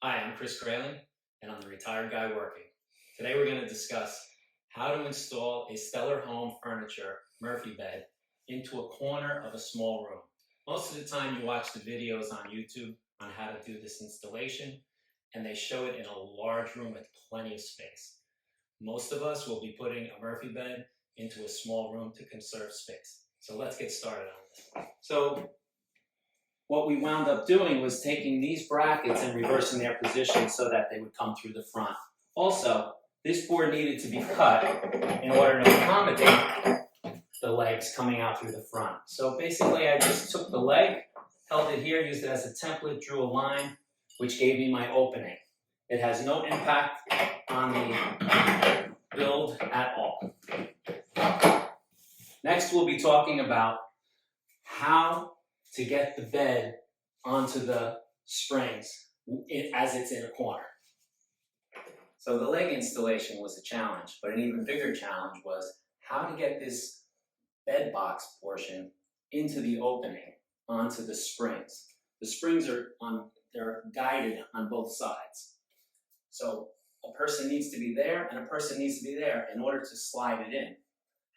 Hi, I'm Krahling, and I'm the retired guy working. Today we're going to discuss how to install a Stellar Home Furniture Murphy bed into a corner of a small room. Most of the time you watch the videos on YouTube on how to do this installation, and they show it in a large room with plenty of space. Most of us will be putting a Murphy bed into a small room to conserve space. So let's get started on this. So what we wound up doing was taking these brackets and reversing their position so that they would come through the front. Also, this board needed to be cut in order to accommodate the legs coming out through the front. So basically I just took the leg, held it here, used it as a template, drew a line, which gave me my opening. It has no impact on the build at all. Next we'll be talking about how to get the bed onto the springs as it's in a corner. So the leg installation was a challenge, but an even bigger challenge was how to get this bed box portion into the opening onto the springs. The springs they're guided on both sides. So a person needs to be there and a person needs to be there in order to slide it in.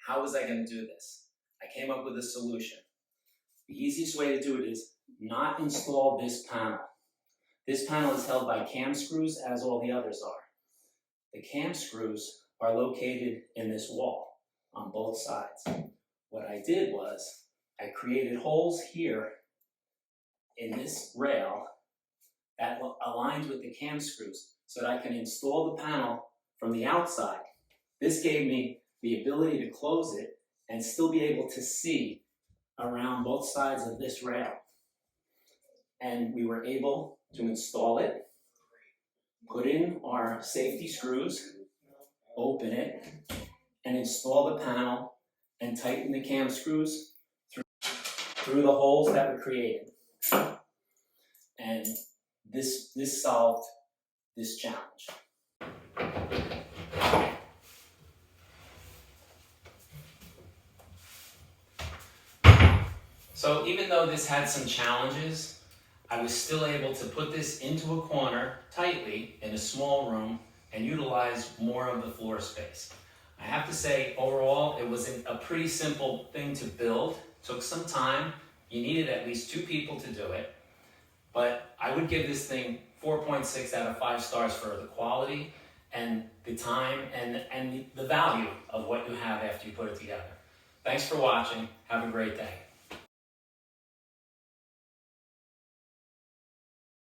How was I going to do this? I came up with a solution. The easiest way to do it is not install this panel. This panel is held by cam screws, as all the others are. The cam screws are located in this wall on both sides. What I did was I created holes here in this rail that aligns with the cam screws so that I can install the panel from the outside. This gave me the ability to close it and still be able to see around both sides of this rail. And we were able to install it, put in our safety screws, open it, and install the panel and tighten the cam screws through the holes that were created. And this solved this challenge. So even though this had some challenges, I was still able to put this into a corner tightly in a small room and utilize more of the floor space. I have to say, overall, it was a pretty simple thing to build. Took some time. You needed at least 2 people to do it. But I would give this thing 4.6 out of 5 stars for the quality and the time and the value of what you have after you put it together. Thanks for watching. Have a great day.